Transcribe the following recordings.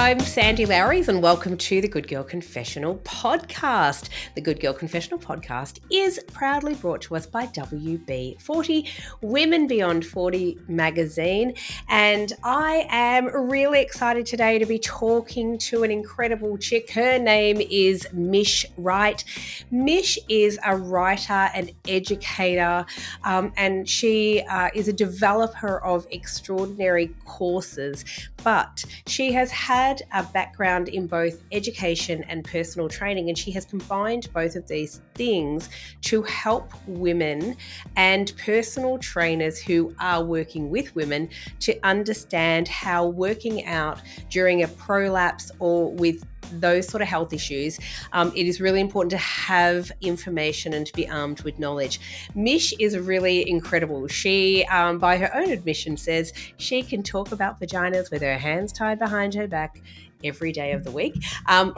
I'm Sandy Lowries and welcome to the Good Girl Confessional podcast. The Good Girl Confessional podcast is proudly brought to us by WB40, Women Beyond 40 magazine. And I am really excited today to be talking to an incredible chick. Her name is Mish Wright. Mish is a writer and educator, and she is a developer of extraordinary courses, but she has had a background in both education and personal training, and she has combined both of these things to help women and personal trainers who are working with women to understand how working out during a prolapse or with those sort of health issues, it is really important to have information and to be armed with knowledge. Mish is really incredible. She, by her own admission, says she can talk about vaginas with her hands tied behind her back every day of the week.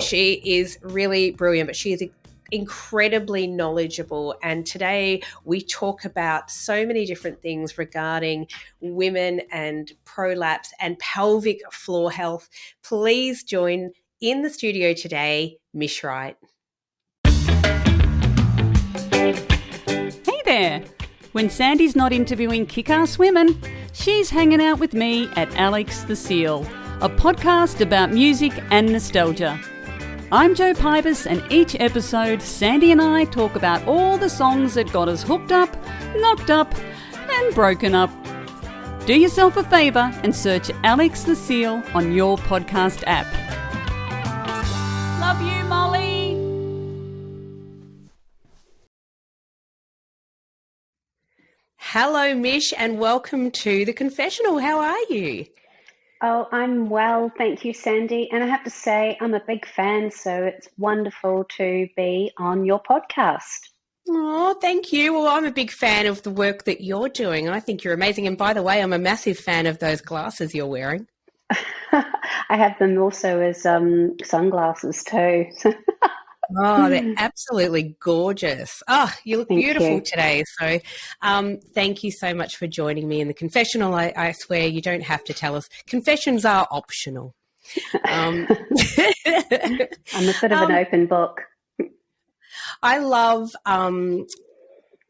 She is really brilliant, but she is incredibly knowledgeable, and today we talk about so many different things regarding women and prolapse and pelvic floor health. Please join in the studio today, Mish Wright. Hey there! When Sandy's not interviewing kick-ass women, she's hanging out with me at Alex the Seal, a podcast about music and nostalgia. I'm Jo Pybus, and each episode, Sandy and I talk about all the songs that got us hooked up, knocked up, and broken up. Do yourself a favour and search Alex the Seal on your podcast app. Love you, Molly. Hello, Mish, and welcome to the confessional. How are you? Oh, I'm well, thank you, Sandy. And I have to say, I'm a big fan, so it's wonderful to be on your podcast. Oh, thank you. Well, I'm a big fan of the work that you're doing. I think you're amazing. And by the way, I'm a massive fan of those glasses you're wearing. I have them also as sunglasses too. Oh, they're absolutely gorgeous. Oh, you look beautiful today. So thank you so much for joining me in the confessional. I swear you don't have to tell us. Confessions are optional. I'm a bit of an open book. I love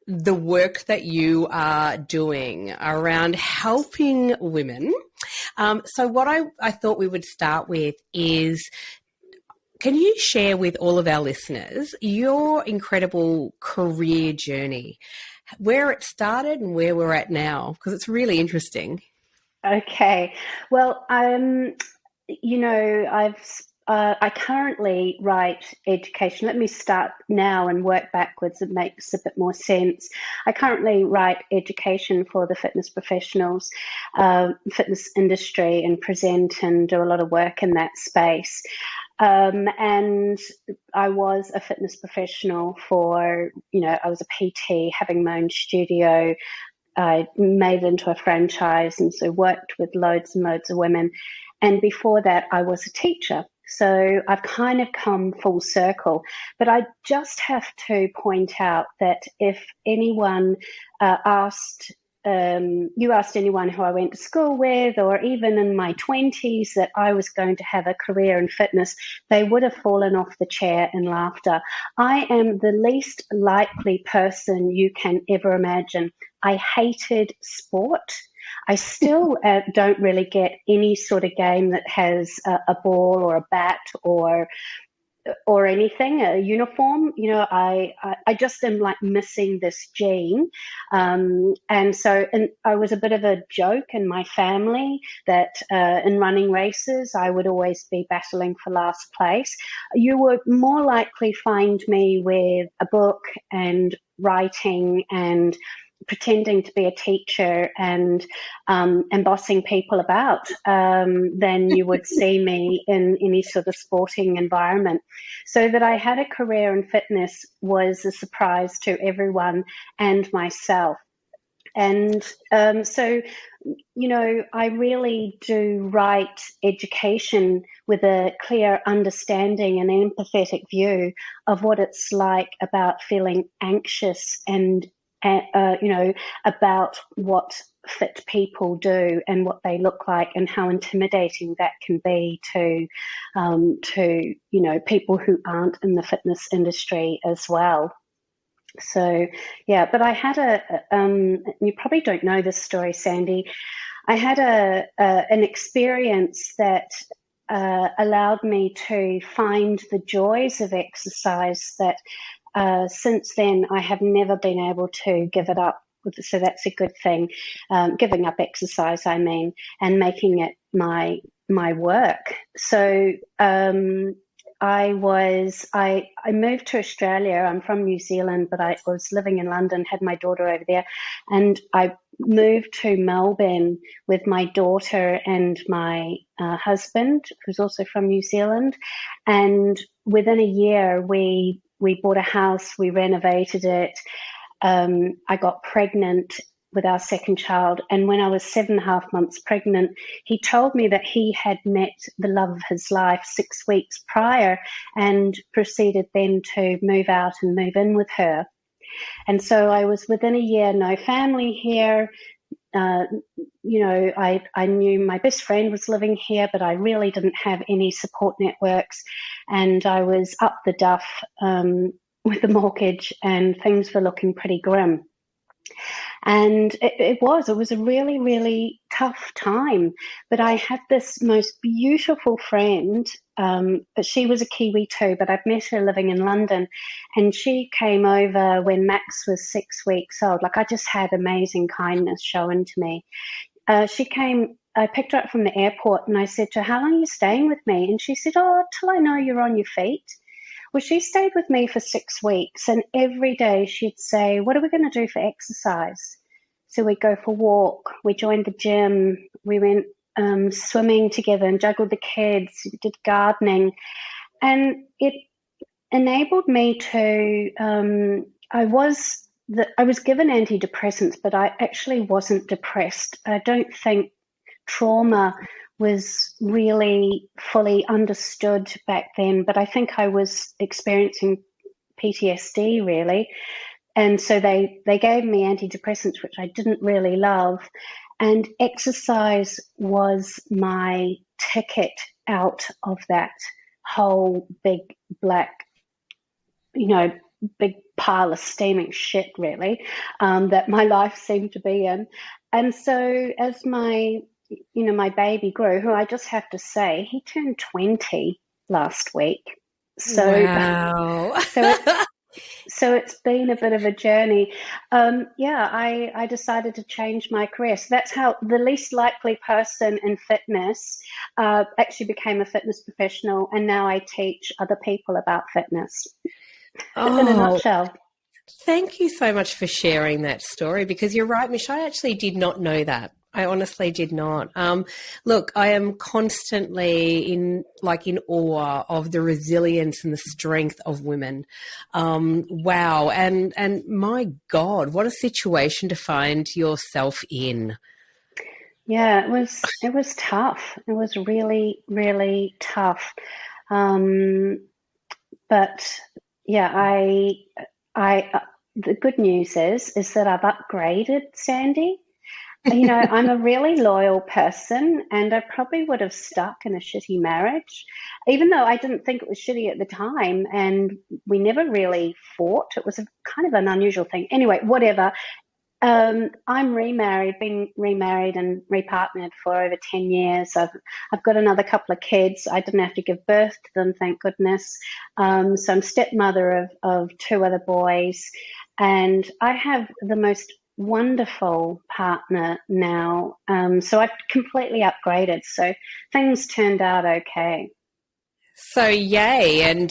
the work that you are doing around helping women. So what I thought we would start with is, can you share with all of our listeners your incredible career journey, where it started and where we're at now? Because it's really interesting. Okay. Well, I currently write education. Let me start now and work backwards. It makes a bit more sense. I currently write education for the fitness professionals, fitness industry, and present and do a lot of work in that space. And I was a fitness professional for, I was a PT, having my own studio. I made it into a franchise and so worked with loads and loads of women. And before that, I was a teacher. So I've kind of come full circle. But I just have to point out that if anyone you asked anyone who I went to school with, or even in my 20s, that I was going to have a career in fitness, they would have fallen off the chair in laughter. I am the least likely person you can ever imagine. I hated sport. I still don't really get any sort of game that has a ball or a bat or anything, a uniform. I just am like missing this gene. And I was a bit of a joke in my family that in running races, I would always be battling for last place. You would more likely find me with a book and writing and pretending to be a teacher and bossing people about than you would see me in any sort of sporting environment. So that I had a career in fitness was a surprise to everyone and myself. And so, I really do write education with a clear understanding and empathetic view of what it's like about feeling anxious and about what fit people do and what they look like, and how intimidating that can be to people who aren't in the fitness industry as well. So, yeah, but I had you probably don't know this story, Sandy. I had an experience that allowed me to find the joys of exercise that since then I have never been able to give it up. So that's a good thing, giving up exercise, I mean, and making it my work. So I moved to Australia. I'm from New Zealand, but I was living in London, had my daughter over there, and I moved to Melbourne with my daughter and my husband, who's also from New Zealand. And within a year, we bought a house, we renovated it. I got pregnant with our second child, and when I was 7.5 months pregnant, he told me that he had met the love of his life 6 weeks prior and proceeded then to move out and move in with her. And so I was within a year, no family here. I knew my best friend was living here, but I really didn't have any support networks, and I was up the duff with the mortgage, and things were looking pretty grim. And it was a really, really tough time. But I had this most beautiful friend, but she was a Kiwi too, but I'd met her living in London, and she came over when Max was 6 weeks old. Like, I just had amazing kindness shown to me. She came, I picked her up from the airport, and I said to her, "How long are you staying with me?" And she said, "Oh, till I know you're on your feet." Well, she stayed with me for 6 weeks, and every day she'd say, "What are we going to do for exercise?" So we'd go for a walk, we joined the gym, we went swimming together and juggled the kids, we did gardening. And it enabled me to, I was given antidepressants, but I actually wasn't depressed. I don't think trauma was really fully understood back then, but I think I was experiencing PTSD really. And so they gave me antidepressants, which I didn't really love. And exercise was my ticket out of that whole big black, big pile of steaming shit really, that my life seemed to be in. And so as my baby grew, who I just have to say, he turned 20 last week. So, wow. so it's been a bit of a journey. I decided to change my career. So that's how the least likely person in fitness actually became a fitness professional, and now I teach other people about fitness. In a nutshell. Thank you so much for sharing that story, because you're right, Mish, I actually did not know that. I honestly did not. Look, I am constantly in awe of the resilience and the strength of women. Wow. And my God, what a situation to find yourself in. Yeah, it was tough. It was really, really tough. But yeah, the good news is that I've upgraded, Sandy. I'm a really loyal person, and I probably would have stuck in a shitty marriage, even though I didn't think it was shitty at the time, and we never really fought. It was a kind of an unusual thing. Anyway, whatever. I'm been remarried and repartnered for over 10 years. I've got another couple of kids. I didn't have to give birth to them, thank goodness. So I'm stepmother of 2 other boys, and I have the most wonderful partner now. So I've completely upgraded. So things turned out okay. So yay. And,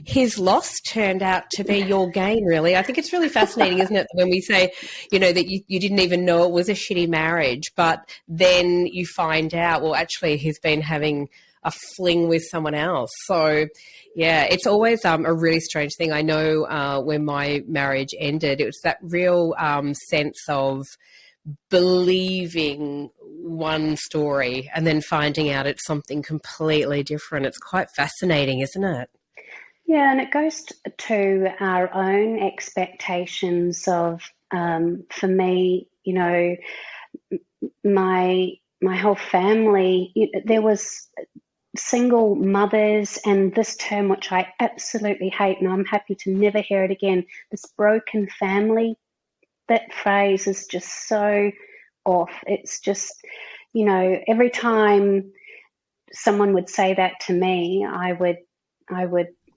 his loss turned out to be your gain, really. I think it's really fascinating, isn't it, when we say, that you didn't even know it was a shitty marriage, but then you find out, well, actually he's been having a fling with someone else. So, yeah, it's always a really strange thing. I know when my marriage ended, it was that real sense of believing one story and then finding out it's something completely different. It's quite fascinating, isn't it? Yeah, and it goes to our own expectations of, for me, my whole family. There was single mothers, and this term, which I absolutely hate, and I'm happy to never hear it again, this broken family. That phrase is just so off. It's just, every time someone would say that to me, I would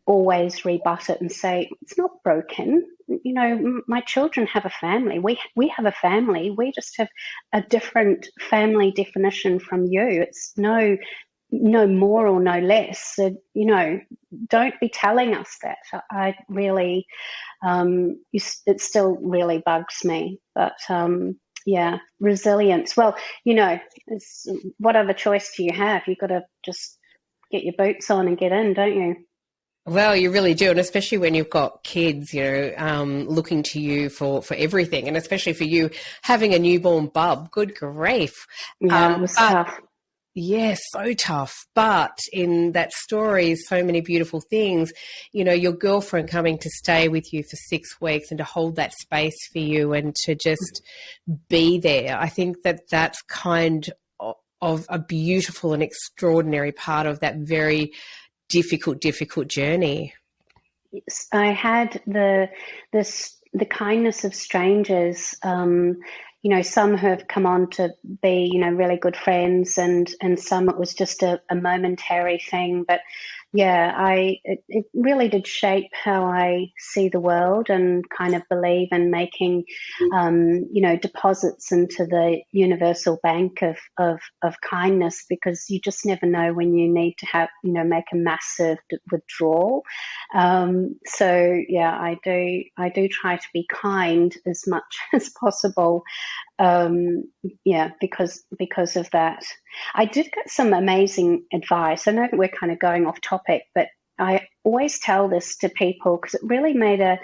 always rebut it and say, it's not broken. My children have a family. We have a family. We just have a different family definition from you. It's no more or no less. So, don't be telling us that. I really, it still really bugs me. But yeah, resilience. Well, what other choice do you have? You've got to just get your boots on and get in, don't you? Well, you really do, and especially when you've got kids, looking to you for everything, and especially for you having a newborn bub. Good grief! Yeah, it was tough. Yes, so tough. But in that story, so many beautiful things. Your girlfriend coming to stay with you for 6 weeks and to hold that space for you and to just be there. I think that that's kind of a beautiful and extraordinary part of that very difficult journey. I had the kindness of strangers. Some have come on to be, really good friends, and some it was just a momentary thing. But yeah, it really did shape how I see the world and kind of believe in making, deposits into the universal bank of kindness, because you just never know when you need to have, make a massive withdrawal. So yeah, I do try to be kind as much as possible. Because of that. I did get some amazing advice. I know that we're kind of going off topic, but I always tell this to people because it really made a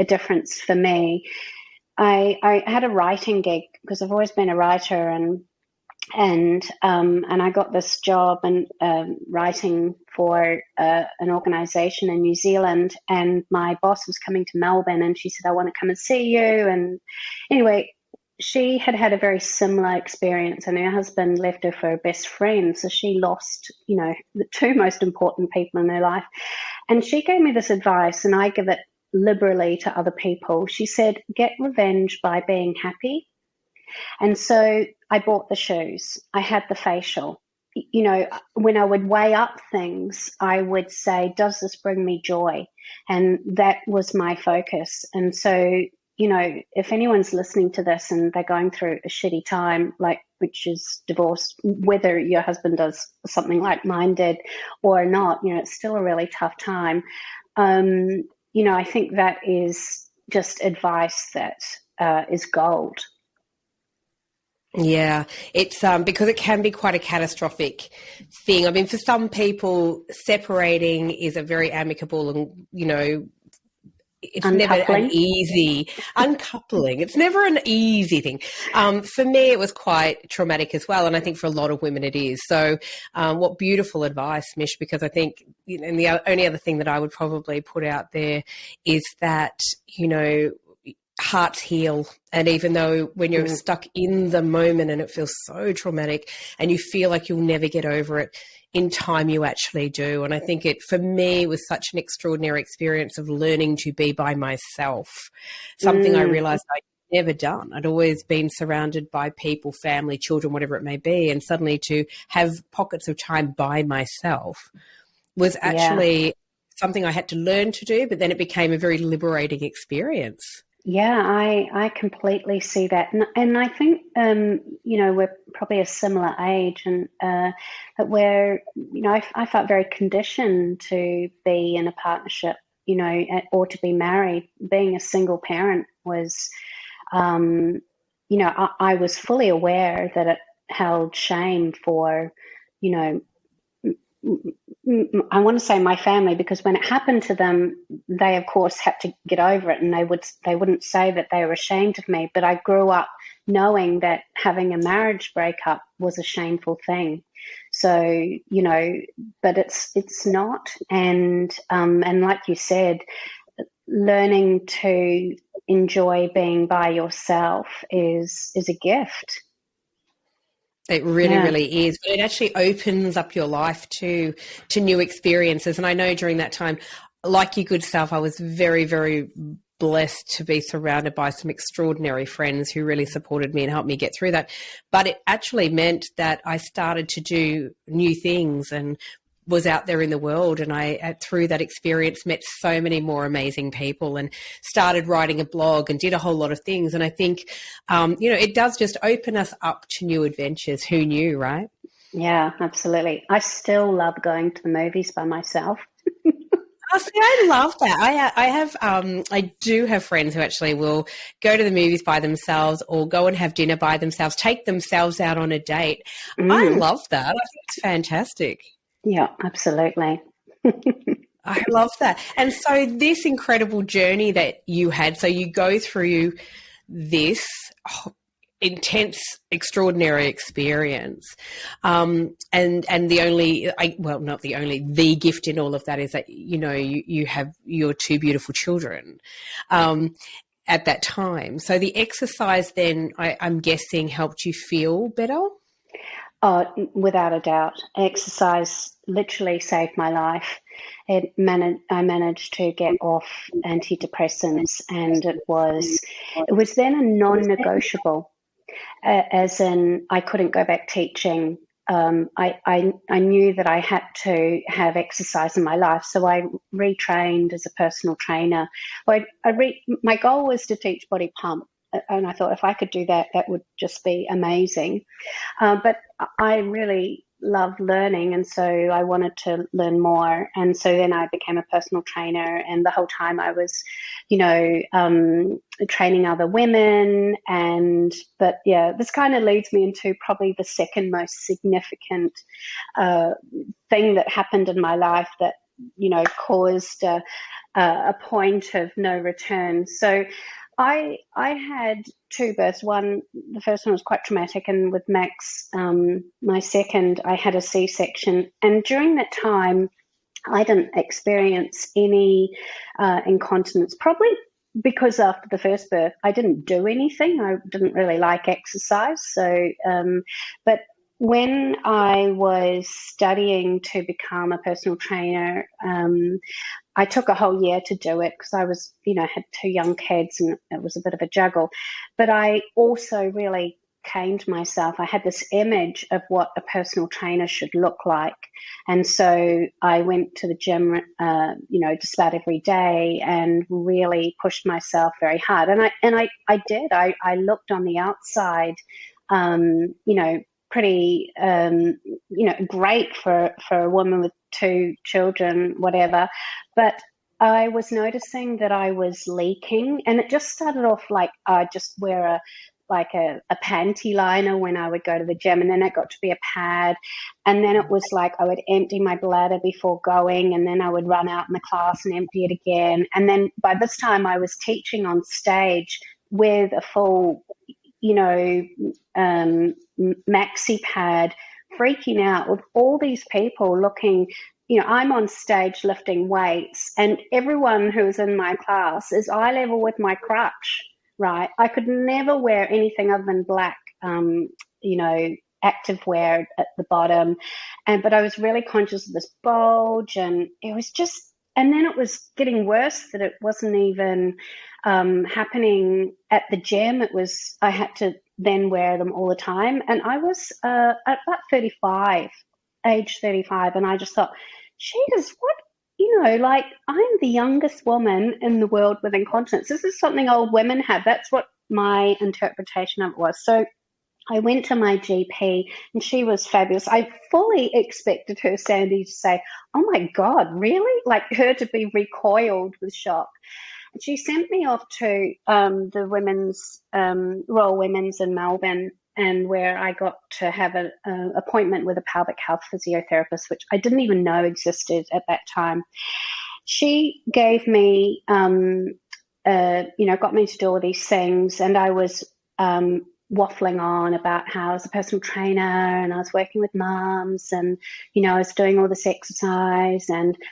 difference for me. I had a writing gig because I've always been a writer, and I got this job and writing for an organisation in New Zealand, and my boss was coming to Melbourne, and she said, I want to come and see you. And anyway, she had a very similar experience, and her husband left her for her best friend, so she lost, the two most important people in her life. And she gave me this advice, and I give it liberally to other people. She said, get revenge by being happy. And so I bought the shoes. I had the facial. When I would weigh up things, I would say, does this bring me joy? And that was my focus. And so, if anyone's listening to this and they're going through a shitty time, which is divorce, whether your husband does something like mine did or not, it's still a really tough time. I think that is just advice that is gold. Yeah, it's because it can be quite a catastrophic thing. I mean, for some people, separating is a very amicable and, it's never an easy uncoupling. It's never an easy thing. For me, it was quite traumatic as well, and I think for a lot of women it is. So, what beautiful advice, Mish, because I think, and the only other thing that I would probably put out there is that, hearts heal. And even though when you're stuck in the moment and it feels so traumatic and you feel like you'll never get over it, in time you actually do. And I think for me, was such an extraordinary experience of learning to be by myself, something I realized I'd never done. I'd always been surrounded by people, family, children, whatever it may be. And suddenly to have pockets of time by myself was actually something I had to learn to do, but then it became a very liberating experience. Yeah, I completely see that. And I think, we're probably a similar age, and that we're, I felt very conditioned to be in a partnership, or to be married. Being a single parent was, I was fully aware that it held shame for, I want to say my family, because when it happened to them, they of course had to get over it, and they wouldn't say that they were ashamed of me. But I grew up knowing that having a marriage breakup was a shameful thing. So, but it's not. And like you said, learning to enjoy being by yourself is a gift. It really, really is. But it actually opens up your life to new experiences. And I know during that time, like your good self, I was very, very blessed to be surrounded by some extraordinary friends who really supported me and helped me get through that. But it actually meant that I started to do new things and was out there in the world, and I, through that experience, met so many more amazing people and started writing a blog and did a whole lot of things. And I think, it does just open us up to new adventures. Who knew, right? Yeah, absolutely. I still love going to the movies by myself. Oh, see, I love that. I do have friends who actually will go to the movies by themselves or go and have dinner by themselves, take themselves out on a date. I love that. I think it's fantastic. Yeah, absolutely. I love that. And so this incredible journey that you had, so you go through this intense, extraordinary experience. And the gift in all of that is that, you have your two beautiful children at that time. So the exercise then, I'm guessing, helped you feel better? Oh, without a doubt. Exercise literally saved my life. I managed to get off antidepressants, and it was then a non-negotiable, as in I couldn't go back teaching. I knew that I had to have exercise in my life, so I retrained as a personal trainer. My goal was to teach body pump. And I thought if I could do that, that would just be amazing. But I really love learning, and so I wanted to learn more. And so then I became a personal trainer, and the whole time I was, training other women. But this kind of leads me into probably the second most significant thing that happened in my life that, caused a point of no return. So I had two births. The first one was quite traumatic, and with Max, my second, I had a C-section. And during that time, I didn't experience any incontinence, probably because after the first birth, I didn't do anything. I didn't really like exercise. So, but when I was studying to become a personal trainer, I took a whole year to do it because I was, had two young kids and it was a bit of a juggle. But I also really caned myself. I had this image of what a personal trainer should look like. And so I went to the gym, just about every day and really pushed myself very hard. And I did. I looked on the outside, pretty, great for a woman with two children, whatever. But I was noticing that I was leaking, and it just started off like I just wear a panty liner when I would go to the gym, and then it got to be a pad, and then it was like I would empty my bladder before going, and then I would run out in the class and empty it again. And then by this time I was teaching on stage with a full maxi pad, freaking out with all these people looking, I'm on stage lifting weights, and everyone who's in my class is eye level with my crutch, right? I could never wear anything other than black, active wear at the bottom. But I was really conscious of this bulge, and it was just, and then it was getting worse that it wasn't even happening at the gym. I had to then wear them all the time. And I was at about age 35, and I just thought, Jesus, what, I'm the youngest woman in the world with incontinence. This is something old women have. That's what my interpretation of it was. So I went to my GP, and she was fabulous. I fully expected her, Sandy, to say, oh my God, really? Like her to be recoiled with shock. And she sent me off to the Royal Women's in Melbourne. and where I got to have an appointment with a pelvic health physiotherapist, which I didn't even know existed at that time. She gave me, got me to do all these things, and I was waffling on about how I was a personal trainer and I was working with moms and, I was doing all this exercise,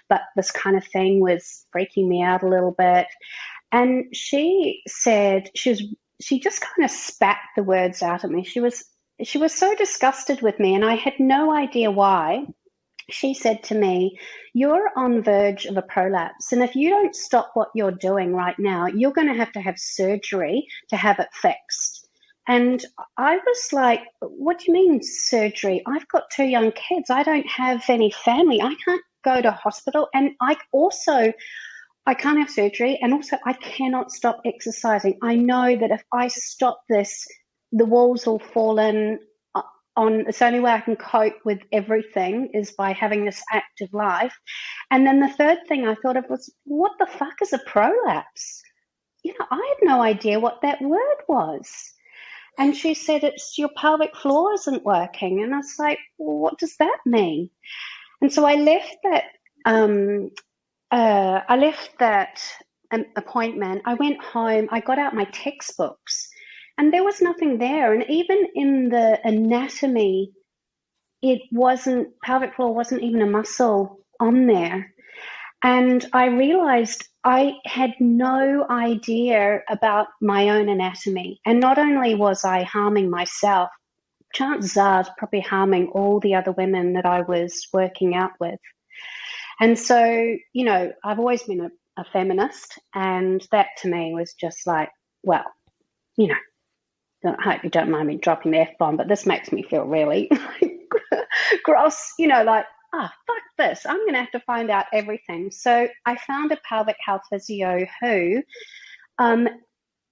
but this kind of thing was freaking me out a little bit. And she said, she just kind of spat the words out at me. She was so disgusted with me, and I had no idea why. She said to me, "You're on verge of a prolapse, and if you don't stop what you're doing right now, you're going to have surgery to have it fixed." And I was like, "What do you mean surgery? I've got 2 young kids. I don't have any family. I can't go to hospital, and I can't have surgery, and also I cannot stop exercising. I know that if I stop this, the walls will fall in on. It's the only way I can cope with everything is by having this active life." And then the third thing I thought of was, what the fuck is a prolapse? I had no idea what that word was. And she said, "It's your pelvic floor isn't working." And I was like, "Well, what does that mean?" And so I left that appointment. I went home, I got out my textbooks, and there was nothing there. And even in the anatomy, pelvic floor wasn't even a muscle on there. And I realized I had no idea about my own anatomy. And not only was I harming myself, chances are I was probably harming all the other women that I was working out with. And so, I've always been a feminist, and that to me was just like, well, I hope you don't mind me dropping the F-bomb, but this makes me feel really gross, fuck this. I'm going to have to find out everything. So I found a pelvic health physio who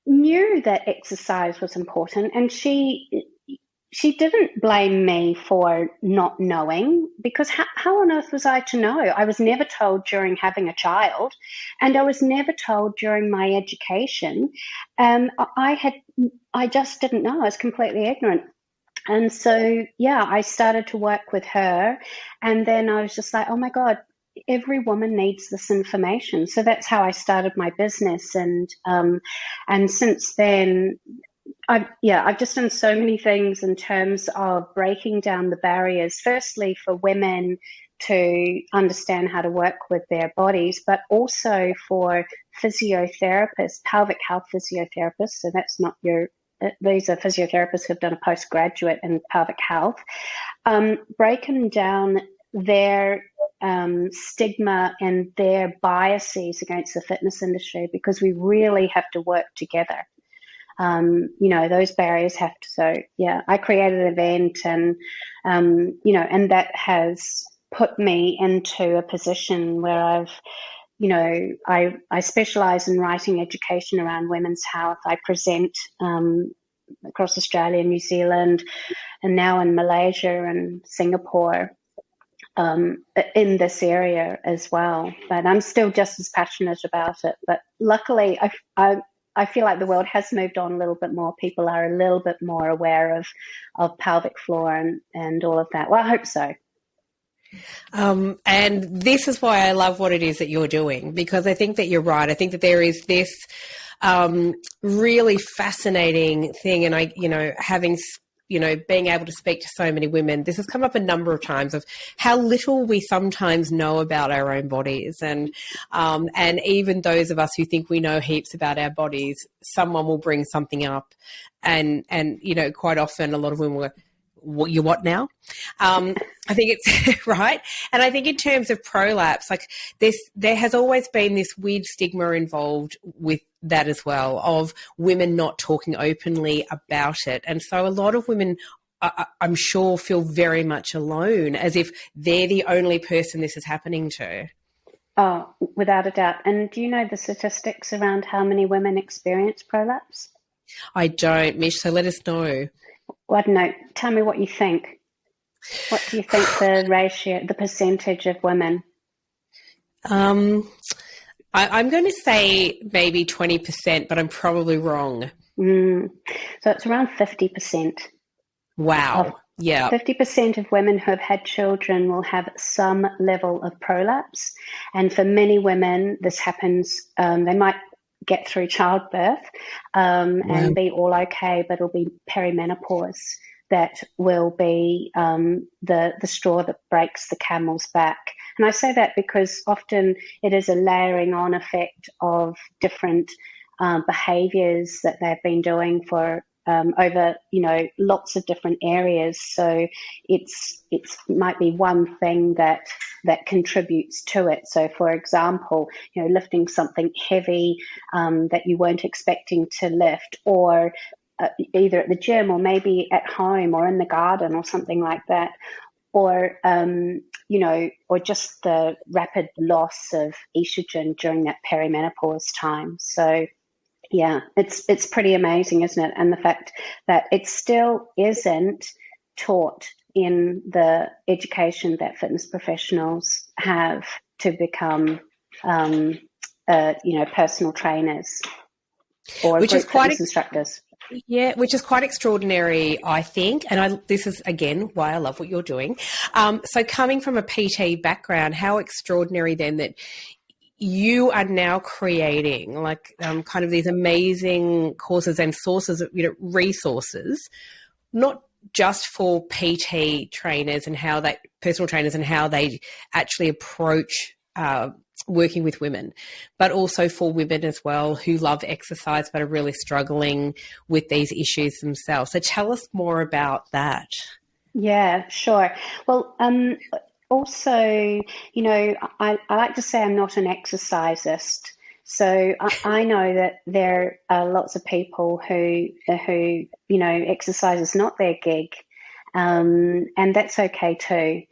knew that exercise was important, and she didn't blame me for not knowing, because how on earth was I to know? I was never told during having a child, and I was never told during my education. I just didn't know. I was completely ignorant. And so, I started to work with her, and then I was just like, oh my God, every woman needs this information. So that's how I started my business. And since then, I've just done so many things in terms of breaking down the barriers, firstly for women to understand how to work with their bodies, but also for physiotherapists, pelvic health physiotherapists. So that's not these are physiotherapists who've done a postgraduate in pelvic health, breaking down their stigma and their biases against the fitness industry, because we really have to work together. Those barriers have to. So I created an event, and and that has put me into a position where I specialise in writing education around women's health. I present across Australia, New Zealand, and now in Malaysia and Singapore, in this area as well. But I'm still just as passionate about it. But luckily, I feel like the world has moved on a little bit more. People are a little bit more aware of pelvic floor and all of that. Well, I hope so. And this is why I love what it is that you're doing, because I think that you're right. I think that there is this really fascinating thing, and being able to speak to so many women, this has come up a number of times, of how little we sometimes know about our own bodies, and even those of us who think we know heaps about our bodies, someone will bring something up, and quite often a lot of women will go, "What, you what now?" I think it's right. And I think in terms of prolapse, there has always been this weird stigma involved with that as well, of women not talking openly about it. And so a lot of women, I'm sure, feel very much alone, as if they're the only person this is happening to. Oh, without a doubt. And do you know the statistics around how many women experience prolapse? I don't, Mish, so let us know. Well, I don't know. Tell me what you think. What do you think the ratio, the percentage of women? I'm going to say maybe 20%, but I'm probably wrong. So it's around 50%. Wow. Yeah. 50% of women who have had children will have some level of prolapse. And for many women, this happens, they might get through childbirth and be all okay, but it'll be perimenopause that will be the straw that breaks the camel's back. And I say that because often it is a layering on effect of different behaviours that they've been doing for over, lots of different areas. So it's might be one thing that contributes to it. So, for example, lifting something heavy that you weren't expecting to lift, or either at the gym or maybe at home or in the garden or something like that, or or just the rapid loss of estrogen during that perimenopause time. So yeah, it's pretty amazing, isn't it? And the fact that it still isn't taught in the education that fitness professionals have to become, personal trainers or which group is quite fitness instructors. Yeah, which is quite extraordinary, I think. And this is, again, why I love what you're doing. So coming from a PT background, how extraordinary then that you are now creating kind of these amazing courses and sources of, resources, not just for PT trainers and personal trainers and how they actually approach working with women, but also for women as well who love exercise but are really struggling with these issues themselves. So tell us more about that. Yeah, sure. Well, also, I like to say I'm not an exercisist. So I know that there are lots of people who exercise is not their gig, and that's okay too.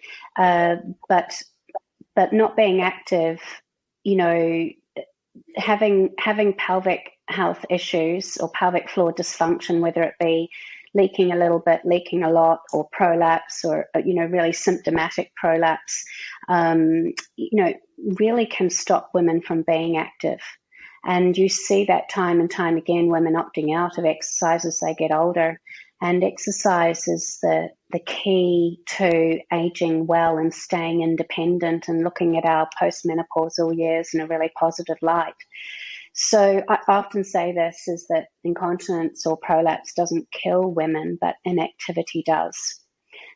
But not being active, having pelvic health issues or pelvic floor dysfunction, whether it be leaking a little bit, leaking a lot, or prolapse, or really symptomatic prolapse, really can stop women from being active. And you see that time and time again, women opting out of exercise as they get older. And exercise is the key to aging well and staying independent and looking at our postmenopausal years in a really positive light. So I often say this is that incontinence or prolapse doesn't kill women, but inactivity does.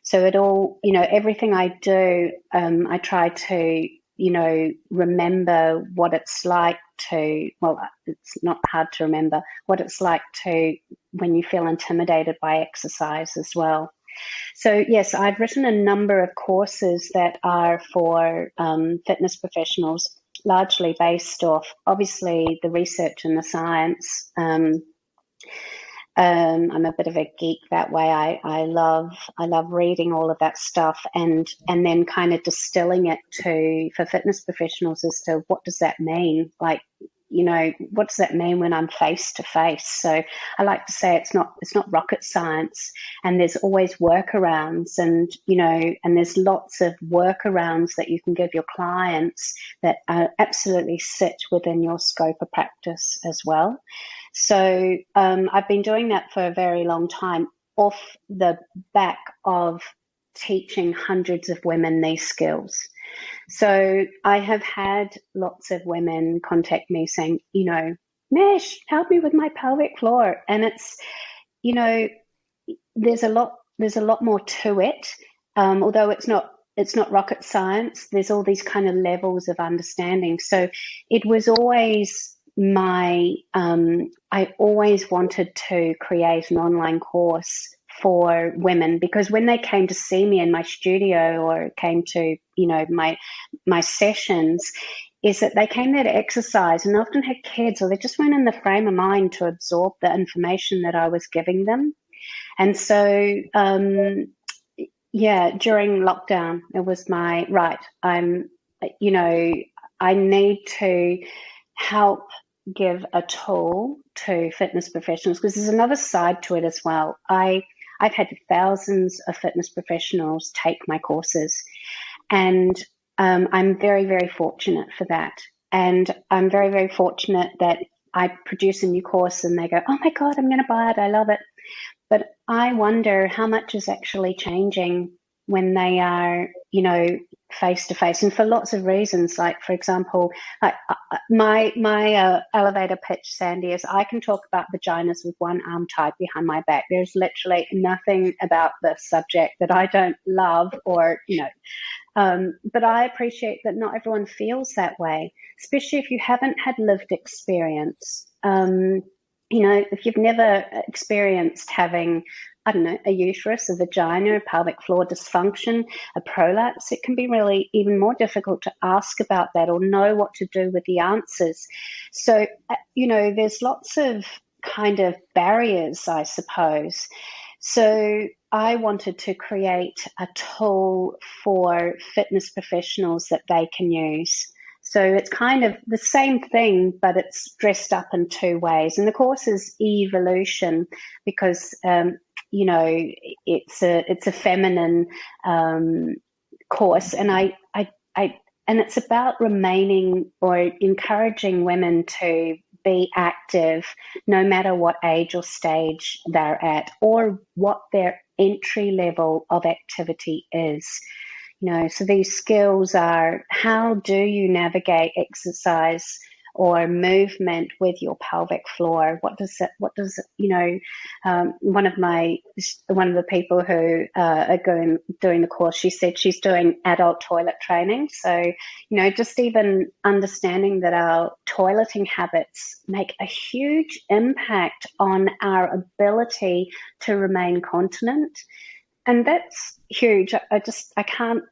So it all, everything I do, I try to, remember what it's like to, well, it's not hard to remember what it's like to when you feel intimidated by exercise as well. So yes, I've written a number of courses that are for fitness professionals, largely based off, obviously, the research and the science. I'm a bit of a geek that way. I love reading all of that stuff and then kind of distilling it for fitness professionals as to what does that mean? Like, what does that mean when I'm face to face? So I like to say it's not rocket science, and there's always workarounds, and and there's lots of workarounds that you can give your clients that absolutely sit within your scope of practice as well. So I've been doing that for a very long time off the back of teaching hundreds of women these skills. So I have had lots of women contact me saying, Mish, help me with my pelvic floor. And it's, there's a lot more to it. Although it's not rocket science, there's all these kind of levels of understanding. So it was always I always wanted to create an online course for women, because when they came to see me in my studio or came to, my sessions, is that they came there to exercise and often had kids, or they just weren't in the frame of mind to absorb the information that I was giving them. And so, during lockdown, it was I need to help give a tool to fitness professionals, because there's another side to it as well. I've had thousands of fitness professionals take my courses, and I'm very, very fortunate for that. And I'm very, very fortunate that I produce a new course and they go, oh my God, I'm going to buy it. I love it. But I wonder how much is actually changing when they are, face to face, and for lots of reasons. Like, for example, like my elevator pitch, Sandy, is I can talk about vaginas with one arm tied behind my back. There's literally nothing about this subject that I don't love, or but I appreciate that not everyone feels that way, especially if you haven't had lived experience. If you've never experienced having, I don't know, a uterus, a vagina, a pelvic floor dysfunction, a prolapse, it can be really even more difficult to ask about that or know what to do with the answers. So, there's lots of kind of barriers, I suppose. So I wanted to create a tool for fitness professionals that they can use. So it's kind of the same thing, but it's dressed up in two ways. And the course is EVEolution because, it's a feminine course, and and it's about remaining or encouraging women to be active no matter what age or stage they're at, or what their entry level of activity is. So these skills are, how do you navigate exercise or movement with your pelvic floor? One of the people who are doing the course, she said she's doing adult toilet training. So, just even understanding that our toileting habits make a huge impact on our ability to remain continent. And that's huge. I can't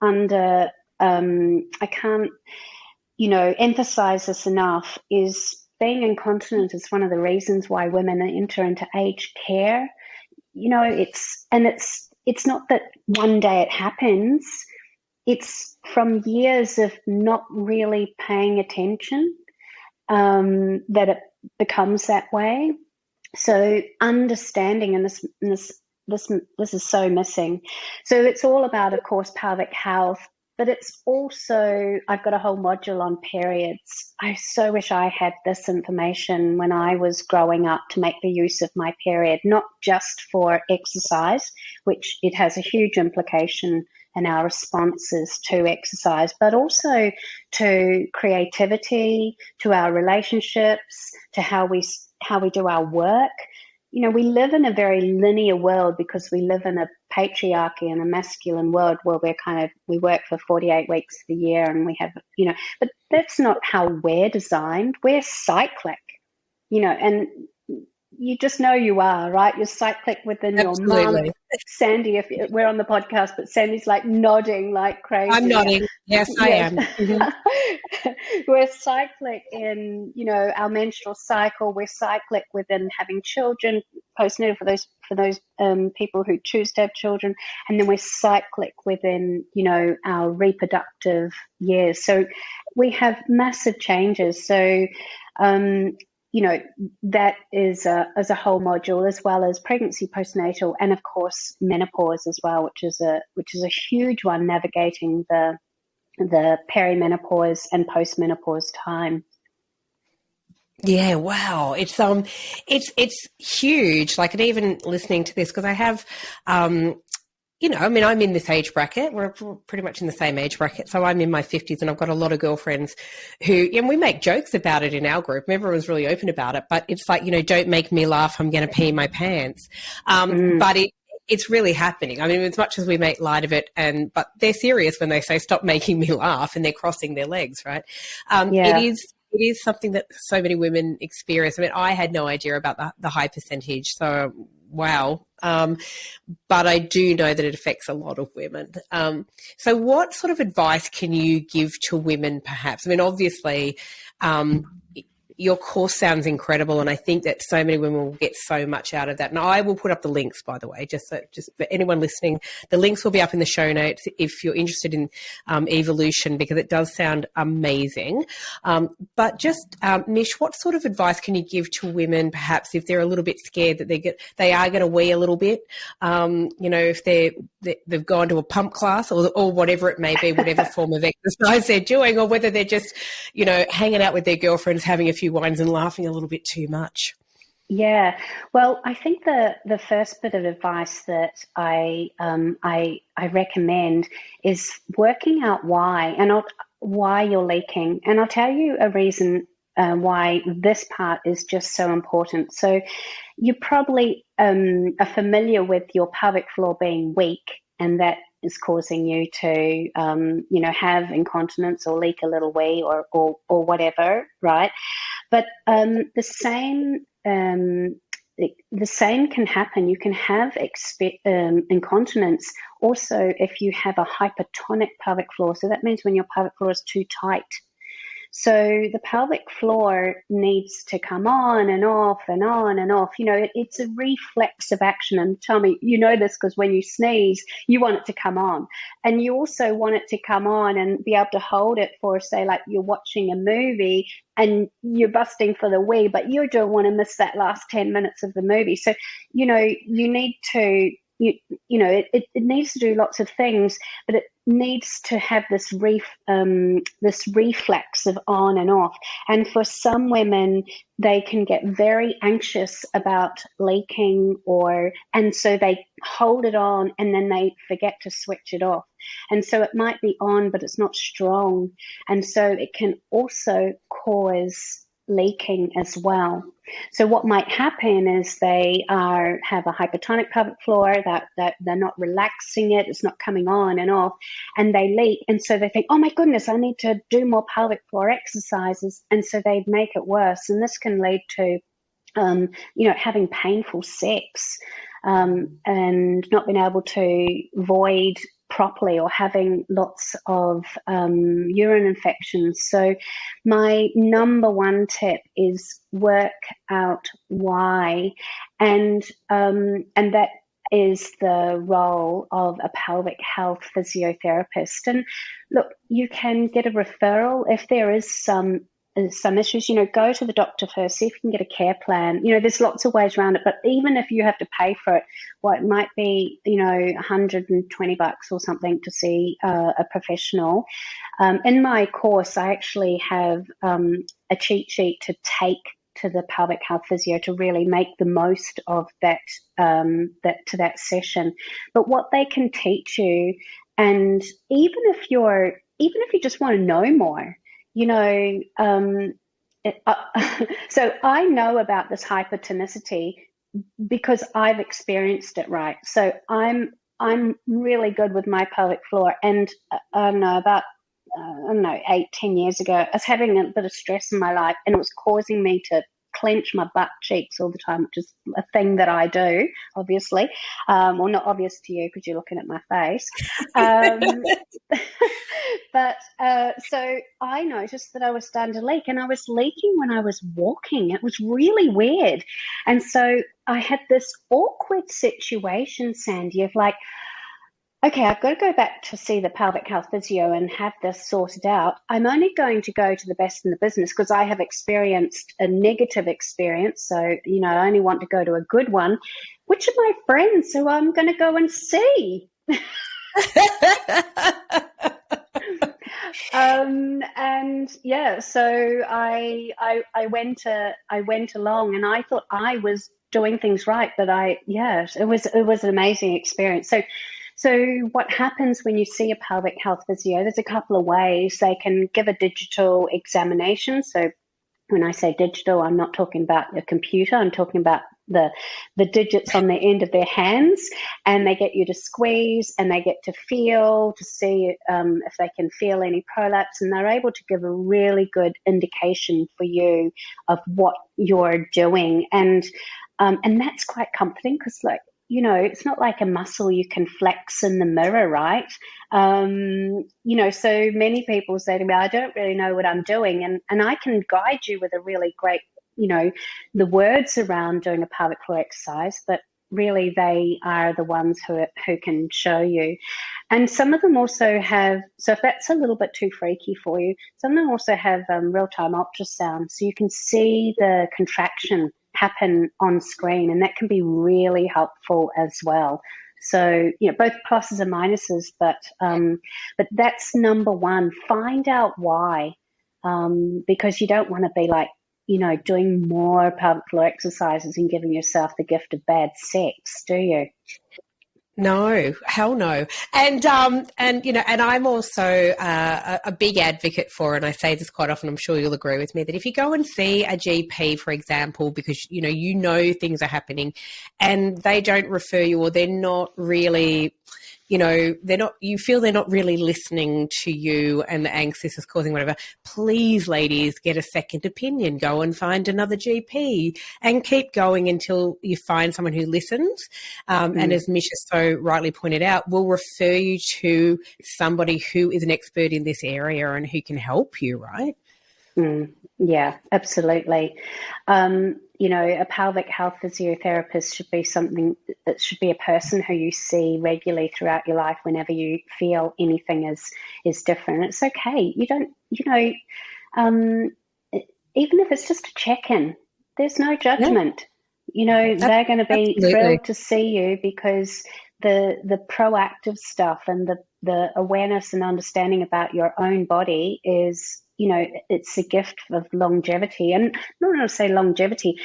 emphasize this enough, is being incontinent is one of the reasons why women enter into aged care. It's not that one day it happens. It's from years of not really paying attention that it becomes that way. So understanding, and this is so missing. So it's all about, of course, pelvic health, but it's also, I've got a whole module on periods. I so wish I had this information when I was growing up to make the use of my period, not just for exercise, which it has a huge implication in our responses to exercise, but also to creativity, to our relationships, to how we do our work. We live in a very linear world because we live in a patriarchy and a masculine world where we work for 48 weeks of the year, and we have, but that's not how we're designed. We're cyclic, and you just know you are, right? You're cyclic within Absolutely. your mom. Sandy, if we're on the podcast, but Sandy's like nodding like crazy. I'm nodding. Yes, I am. Mm-hmm. We're cyclic in, our menstrual cycle. We're cyclic within having children, postnatal for those people who choose to have children, and then we're cyclic within, our reproductive years. So we have massive changes. So, that is a whole module, as well as pregnancy, postnatal, and of course menopause as well, which is a huge one, navigating the perimenopause and postmenopause time. Yeah, wow. It's huge. Like, and even listening to this, because I have I'm in this age bracket. We're pretty much in the same age bracket. So I'm in my 50s, and I've got a lot of girlfriends who, and we make jokes about it in our group. Everyone's really open about it, but it's like, don't make me laugh, I'm going to pee my pants. But it's really happening. I mean, as much as we make light of it, but they're serious when they say, stop making me laugh, and they're crossing their legs, right? It is something that so many women experience. I mean, I had no idea about the high percentage. So, wow. But I do know that it affects a lot of women. So what sort of advice can you give to women, perhaps? I mean, obviously, your course sounds incredible, and I think that so many women will get so much out of that. And I will put up the links, by the way, just for anyone listening. The links will be up in the show notes if you're interested in EVEolution, because it does sound amazing. But just, Mish, what sort of advice can you give to women, perhaps, if they're a little bit scared that they are going to wee a little bit? If they've gone to a pump class or whatever it may be, whatever form of exercise they're doing, or whether they're just, hanging out with their girlfriends, having a few wines and laughing a little bit too much. Yeah, well, I think the first bit of advice that I recommend is working out why you're leaking, and I'll tell you a reason why this part is just so important. So, you probably are familiar with your pelvic floor being weak, and that is causing you to have incontinence or leak a little wee or whatever, right? But the same can happen. You can have incontinence also if you have a hypertonic pelvic floor. So that means when your pelvic floor is too tight. So the pelvic floor needs to come on and off and on and off. It's a reflexive action. And tell me, you know this because when you sneeze, you want it to come on. And you also want it to come on and be able to hold it for, say, like you're watching a movie and you're busting for the wee, but you don't want to miss that last 10 minutes of the movie. So, you need to, it needs to do lots of things, but it needs to have this reflex of on and off. And for some women, they can get very anxious about leaking, and so they hold it on and then they forget to switch it off. And so it might be on, but it's not strong. And so it can also cause leaking as well. So what might happen is they have a hypertonic pelvic floor, that they're not relaxing it, it's not coming on and off, and they leak. And so they think, oh my goodness, I need to do more pelvic floor exercises. And so they make it worse. And this can lead to, having painful sex, and not being able to void properly, or having lots of urine infections. So my number one tip is work out why, and that is the role of a pelvic health physiotherapist. And look, you can get a referral if there is some issues. Go to the doctor first, see if you can get a care plan. There's lots of ways around it, but even if you have to pay for it, it might be, $120 or something to see a professional. In my course, I actually have a cheat sheet to take to the pelvic health physio to really make the most of that session. But what they can teach you, and even if you just want to know more, so I know about this hypertonicity because I've experienced it, right? So I'm really good with my pelvic floor, and I don't know, about 8-10 years ago, I was having a bit of stress in my life, and it was causing me to clench my butt cheeks all the time, which is a thing that I do, obviously. Well, not obvious to you because you're looking at my face. But so I noticed that I was starting to leak, and I was leaking when I was walking. It was really weird. And so I had this awkward situation, Sandy, of like, okay, I've got to go back to see the pelvic health physio and have this sorted out. I'm only going to go to the best in the business because I have experienced a negative experience. So, I only want to go to a good one. Which are my friends who I'm going to go and see? And yeah, so I went along, and I thought I was doing things right, but it was an amazing experience. So what happens when you see a pelvic health physio? There's a couple of ways. They can give a digital examination. So when I say digital, I'm not talking about a computer. I'm talking about the digits on the end of their hands, and they get you to squeeze, and they get to feel to see if they can feel any prolapse, and they're able to give a really good indication for you of what you're doing, and that's quite comforting because, like, it's not like a muscle you can flex in the mirror, right? So many people say to me, I don't really know what I'm doing. And I can guide you with a really great, the words around doing a pelvic floor exercise, but really they are the ones who can show you. And some of them also have, so if that's a little bit too freaky for you, some of them also have real-time ultrasound. So you can see the contraction happen on screen, and that can be really helpful as well. So, both pluses and minuses, but that's number one. Find out why, because you don't want to be like, doing more pelvic floor exercises and giving yourself the gift of bad sex, do you? No, hell no. And I'm also a big advocate for, and I say this quite often, I'm sure you'll agree with me, that if you go and see a GP, for example, because, things are happening and they don't refer you, or they're not really, you feel they're not really listening to you and the angst this is causing, whatever, please, ladies, get a second opinion. Go and find another GP and keep going until you find someone who listens. And as Mish has so rightly pointed out, will refer you to somebody who is an expert in this area and who can help you, right? Yeah, absolutely. A pelvic health physiotherapist should be a person who you see regularly throughout your life whenever you feel anything is different. It's okay. You don't, even if it's just a check-in, there's no judgment. Yeah. They're going to be thrilled to see you, because the proactive stuff and the awareness and understanding about your own body is, it's a gift of longevity. And not to say longevity,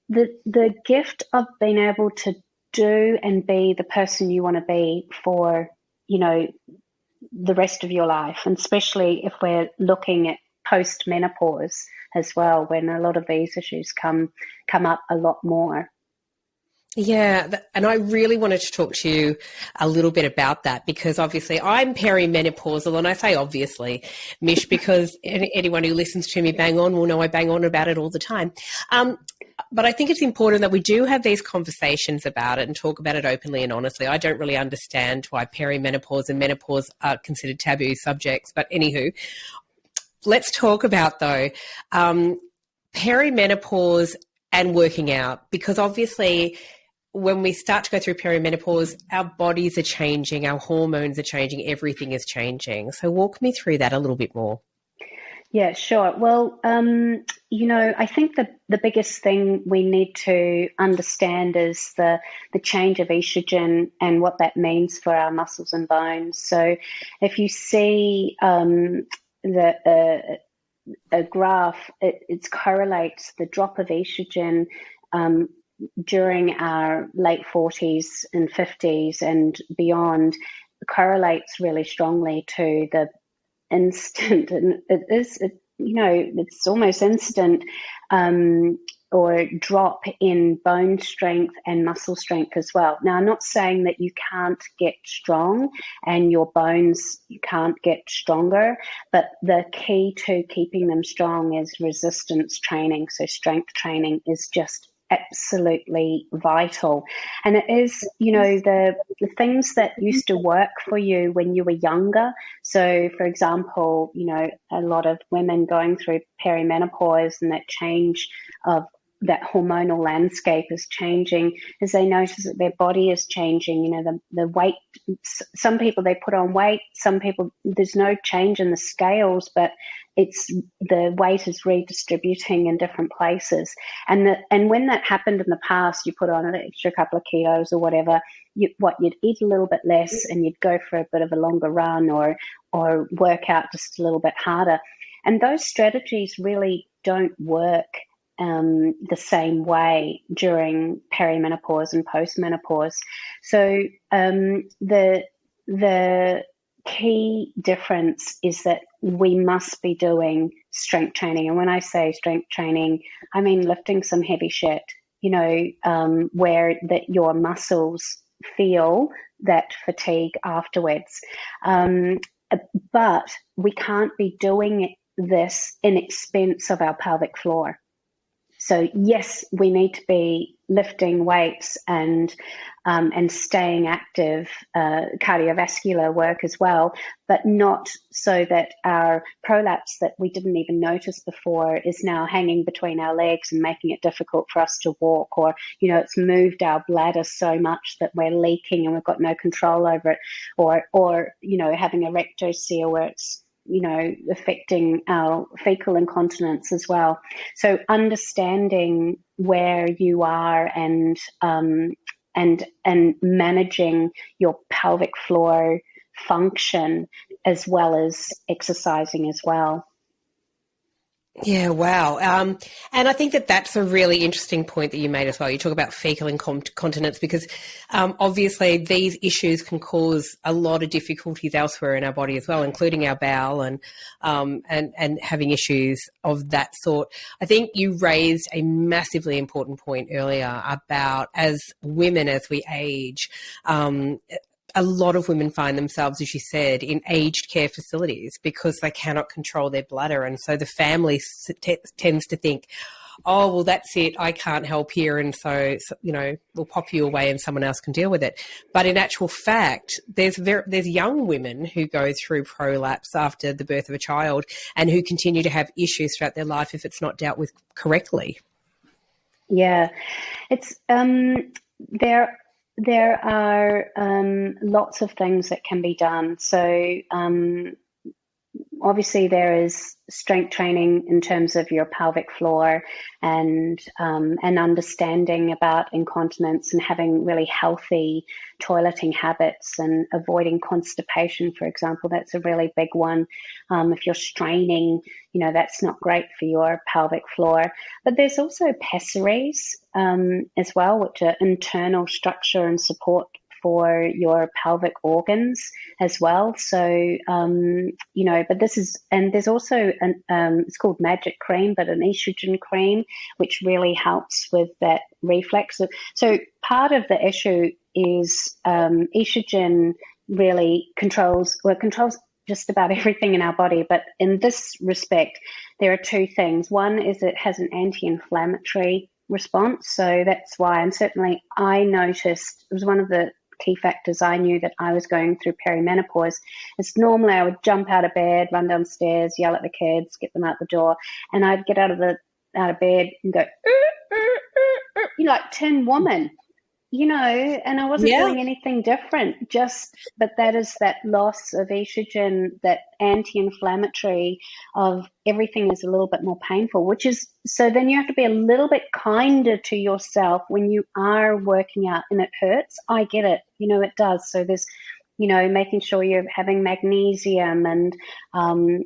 the gift of being able to do and be the person you want to be for, the rest of your life. And especially if we're looking at post-menopause as well, when a lot of these issues come up a lot more. Yeah, and I really wanted to talk to you a little bit about that, because obviously I'm perimenopausal, and I say obviously, Mish, because anyone who listens to me bang on will know I bang on about it all the time. But I think it's important that we do have these conversations about it and talk about it openly and honestly. I don't really understand why perimenopause and menopause are considered taboo subjects, but anywho, let's talk about, though, perimenopause and working out, because obviously when we start to go through perimenopause, our bodies are changing, our hormones are changing, everything is changing. So walk me through that a little bit more. Yeah, sure. Well, I think the biggest thing we need to understand is the change of estrogen and what that means for our muscles and bones. So if you see a graph, it correlates the drop of estrogen during our late 40s and 50s and beyond, correlates really strongly to the instant, and it's almost instant or drop in bone strength and muscle strength as well. Now, I'm not saying that you can't get strong and your bones can't get stronger, but the key to keeping them strong is resistance training. So strength training is just absolutely vital. And it is, the things that used to work for you when you were younger. So, for example, a lot of women going through perimenopause and that change of that hormonal landscape is changing as they notice that their body is changing. The weight, some people, they put on weight, some people, there's no change in the scales, but it's the weight is redistributing in different places. And when that happened in the past, you put on an extra couple of kilos or whatever, you'd eat a little bit less and you'd go for a bit of a longer run or work out just a little bit harder. And those strategies really don't work the same way during perimenopause and postmenopause. So the key difference is that we must be doing strength training. And when I say strength training, I mean lifting some heavy shit, where that your muscles feel that fatigue afterwards. But we can't be doing this in expense of our pelvic floor. So yes, we need to be lifting weights and staying active, cardiovascular work as well, but not so that our prolapse that we didn't even notice before is now hanging between our legs and making it difficult for us to walk, or it's moved our bladder so much that we're leaking and we've got no control over it, or having a rectocele where it's affecting our fecal incontinence as well. So understanding where you are and managing your pelvic floor function as well as exercising as well. Yeah, wow. And I think that that's a really interesting point that you made as well. You talk about fecal incontinence because obviously these issues can cause a lot of difficulties elsewhere in our body as well, including our bowel and having issues of that sort. I think you raised a massively important point earlier about as women, as we age, a lot of women find themselves, as you said, in aged care facilities because they cannot control their bladder. And so the family tends to think, oh, well, that's it. I can't help here. And so, we'll pop you away and someone else can deal with it. But in actual fact, there's young women who go through prolapse after the birth of a child and who continue to have issues throughout their life if it's not dealt with correctly. Yeah, it's there are lots of things that can be done. So obviously there is strength training in terms of your pelvic floor and understanding about incontinence and having really healthy toileting habits and avoiding constipation, for example. That's a really big one. If you're straining, that's not great for your pelvic floor. But there's also pessaries as well, which are internal structure and support for your pelvic organs as well. So, but there's also it's called magic cream, but an estrogen cream, which really helps with that reflex. So part of the issue is estrogen really controls just about everything in our body. But in this respect, there are two things. One is it has an anti-inflammatory response. So that's why, and certainly I noticed, it was one of the key factors I knew that I was going through perimenopause. It's normally I would jump out of bed, run downstairs, yell at the kids, get them out the door, and I'd get out of bed and go, like Tin Woman, and I wasn't doing anything different, but that is that loss of estrogen, that anti-inflammatory of everything is a little bit more painful, so then you have to be a little bit kinder to yourself when you are working out and it hurts. I get it, it does. So there's, making sure you're having magnesium and,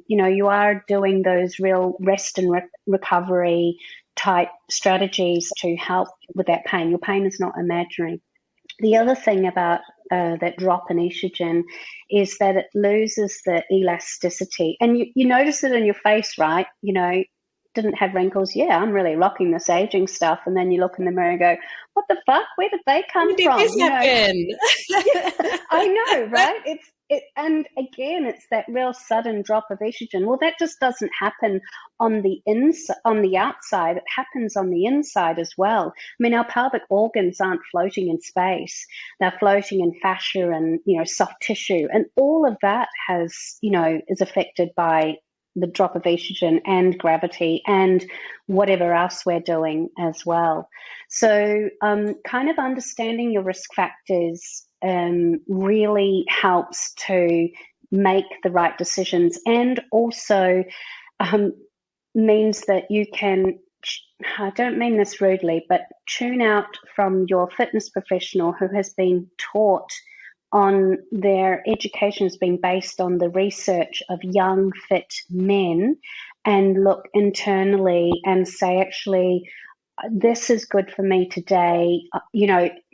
you are doing those real rest and recovery type strategies to help with that pain. Your pain is not imaginary. The other thing about that drop in estrogen is that it loses the elasticity. And you notice it in your face, right? Didn't have wrinkles. Yeah, I'm really rocking this aging stuff. And then you look in the mirror and go, what the fuck? Where did they come from? This happen? I know, right? And again, it's that real sudden drop of estrogen. Well, that just doesn't happen on the outside. It happens on the inside as well. I mean, our pelvic organs aren't floating in space. They're floating in fascia and, soft tissue. And all of that is affected by the drop of estrogen and gravity and whatever else we're doing as well. So kind of understanding your risk factors really helps to make the right decisions, and also means that you can, I don't mean this rudely, but tune out from your fitness professional who has been taught on their education has been based on the research of young, fit men, and look internally and say, actually, this is good for me today.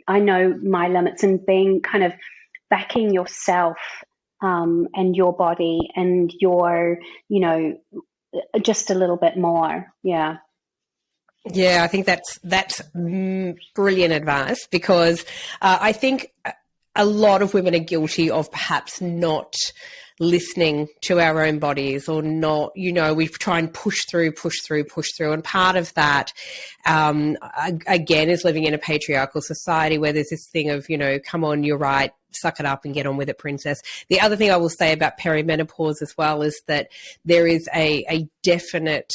I know my limits, and being kind of backing yourself and your body and your, just a little bit more. Yeah. Yeah, I think that's brilliant advice, because I think a lot of women are guilty of perhaps not listening to our own bodies, or not, we try and push through. And part of that, again, is living in a patriarchal society where there's this thing of, come on, you're right, suck it up and get on with it, princess. The other thing I will say about perimenopause as well is that there is a definite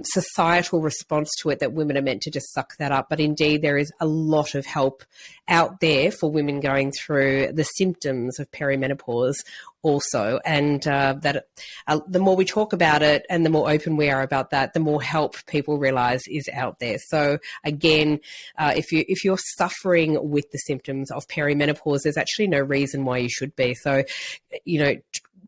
societal response to it, that women are meant to just suck that up. But indeed, there is a lot of help out there for women going through the symptoms of perimenopause also. And that the more we talk about it and the more open we are about that, the more help people realize is out there. So again, if you're suffering with the symptoms of perimenopause, there's actually no reason why you should be. So,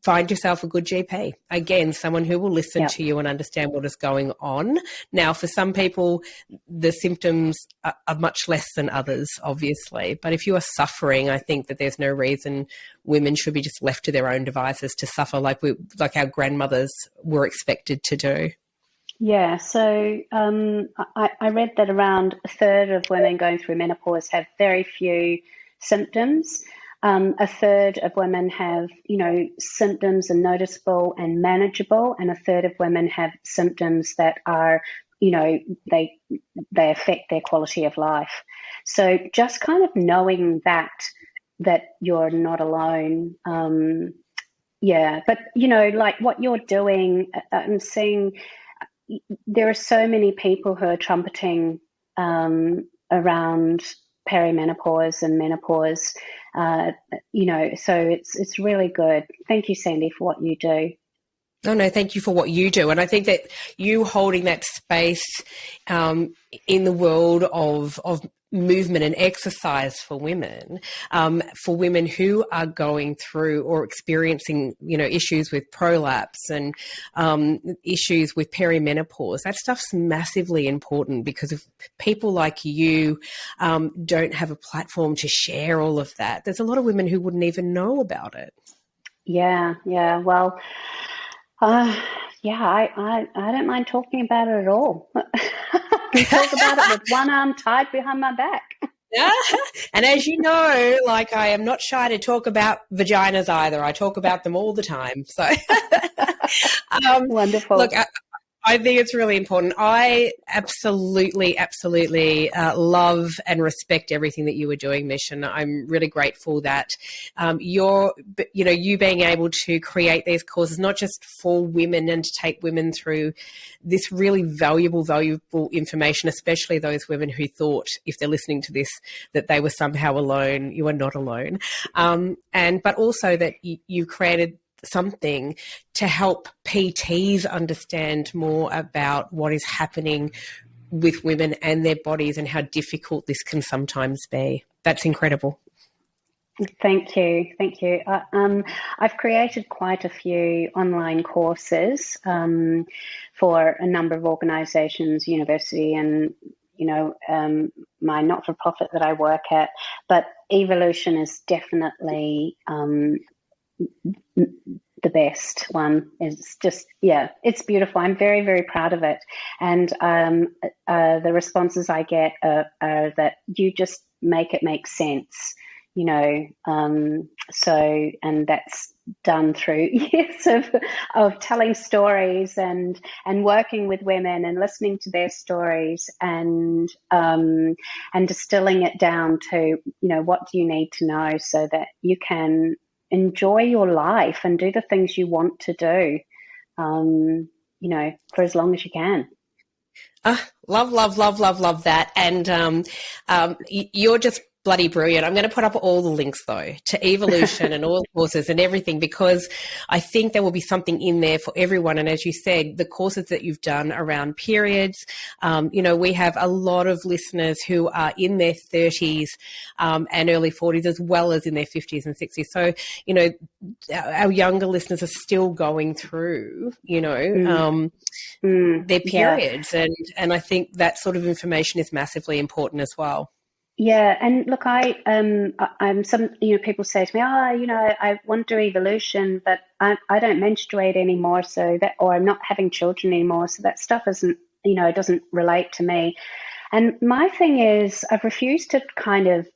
find yourself a good GP. Again, someone who will listen to you and understand what is going on. Now, for some people, the symptoms are much less than others, obviously. But if you are suffering, I think that there's no reason women should be just left to their own devices to suffer like our grandmothers were expected to do. Yeah, so I read that around a third of women going through menopause have very few symptoms. A third of women have, symptoms are noticeable and manageable, and a third of women have symptoms that are, they affect their quality of life. So just kind of knowing that you're not alone. But, like what you're doing, I'm seeing there are so many people who are trumpeting around perimenopause and menopause, so it's really good. Thank you, Sandy, for what you do. Oh, no, thank you for what you do. And I think that you holding that space in the world of movement and exercise for women who are going through or experiencing, issues with prolapse and issues with perimenopause, that stuff's massively important, because if people like you don't have a platform to share all of that, there's a lot of women who wouldn't even know about it. Yeah. Well, I don't mind talking about it at all. I talk about it with one arm tied behind my back. Yeah. And as you know, like, I am not shy to talk about vaginas either. I talk about them all the time. So wonderful. Look, I think it's really important. I absolutely love and respect everything that you were doing, Mish, and I'm really grateful that you being able to create these courses, not just for women and to take women through this really valuable information, especially those women who thought, if they're listening to this, that they were somehow alone. You are not alone. But also that you created something to help PTs understand more about what is happening with women and their bodies and how difficult this can sometimes be. That's incredible. Thank you. I've created quite a few online courses for a number of organisations, university and my not-for-profit that I work at, but EVEolution is definitely the best one. It's just, it's beautiful. I'm very, very proud of it. And the responses I get are that you just make it make sense, and that's done through years of telling stories and working with women and listening to their stories and distilling it down to, what do you need to know so that you can enjoy your life and do the things you want to do, for as long as you can. Love that. And you're just bloody brilliant. I'm going to put up all the links, though, to EVEolution and all the courses and everything, because I think there will be something in there for everyone. And as you said, the courses that you've done around periods, we have a lot of listeners who are in their 30s and early 40s, as well as in their 50s and 60s. So, our younger listeners are still going through, their periods. Yeah. And I think that sort of information is massively important as well. Yeah, and look, I'm some, people say to me, I want to do EVEolution, but I don't menstruate anymore, or I'm not having children anymore, so that stuff isn't, it doesn't relate to me. And my thing is, I've refused to kind of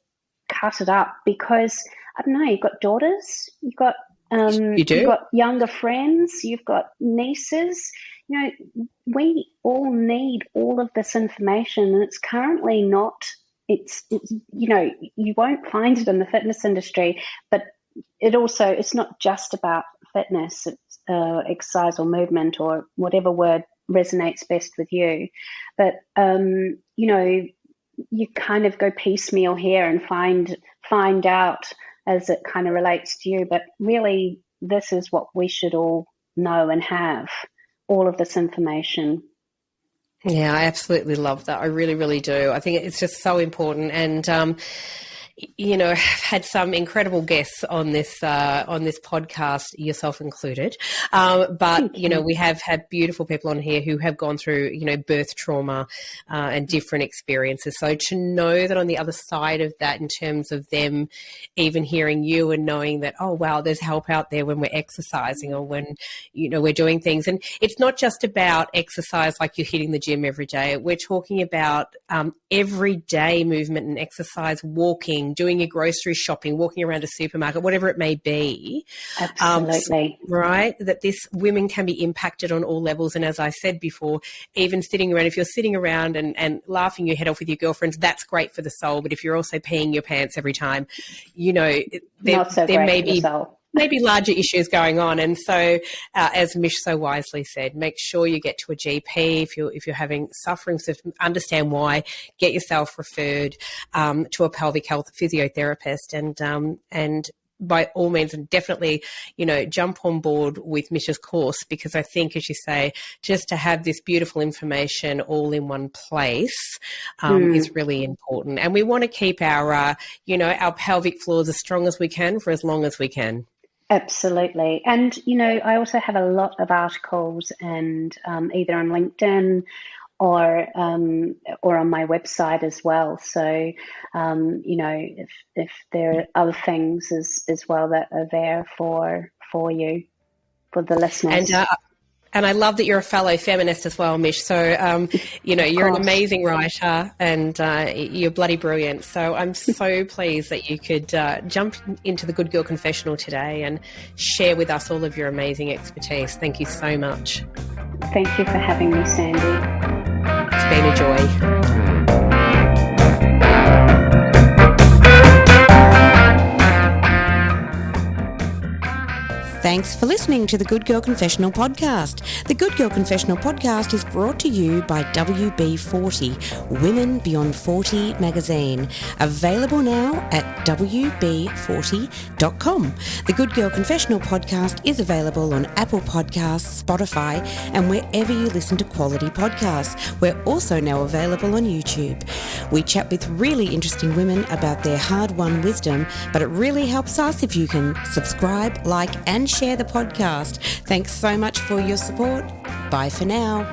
cut it up because, I don't know, you've got daughters, you've got you've got younger friends, you've got nieces. We all need all of this information, and it's currently not. It's you won't find it in the fitness industry, but it's not just about fitness. It's exercise or movement or whatever word resonates best with you. But you kind of go piecemeal here and find out as it kind of relates to you. But really, this is what we should all know and have, all of this information. Yeah, I absolutely love that. I really, really do. I think it's just so important. And, I've had some incredible guests on this podcast, yourself included. But we have had beautiful people on here who have gone through, birth trauma and different experiences. So to know that on the other side of that, in terms of them even hearing you and knowing that, oh wow, there's help out there when we're exercising or when we're doing things, and it's not just about exercise like you're hitting the gym every day. We're talking about everyday movement and exercise, walking, doing your grocery shopping, walking around a supermarket, whatever it may be. Absolutely. Right? That women can be impacted on all levels. And as I said before, even sitting around, if you're sitting around and laughing your head off with your girlfriends, that's great for the soul. But if you're also peeing your pants every time, there may be maybe larger issues going on. And so, as Mish so wisely said, make sure you get to a GP if you're having suffering symptoms, understand why, get yourself referred to a pelvic health physiotherapist, and by all means, and definitely, jump on board with Mish's course, because I think, as you say, just to have this beautiful information all in one place is really important. And we want to keep our pelvic floors as strong as we can for as long as we can. Absolutely. And, I also have a lot of articles and either on LinkedIn or on my website as well. So, if there are other things as well that are there for you, for the listeners. And I love that you're a fellow feminist as well, Mish. So, you're an amazing writer and you're bloody brilliant. So I'm so pleased that you could jump into the Good Girl Confessional today and share with us all of your amazing expertise. Thank you so much. Thank you for having me, Sandy. It's been a joy. Thanks for listening to the Good Girl Confessional podcast. The Good Girl Confessional podcast is brought to you by WB40, Women Beyond 40 magazine. Available now at WB40.com. The Good Girl Confessional podcast is available on Apple Podcasts, Spotify, and wherever you listen to quality podcasts. We're also now available on YouTube. We chat with really interesting women about their hard-won wisdom, but it really helps us if you can subscribe, like, and share the podcast. Thanks so much for your support. Bye for now.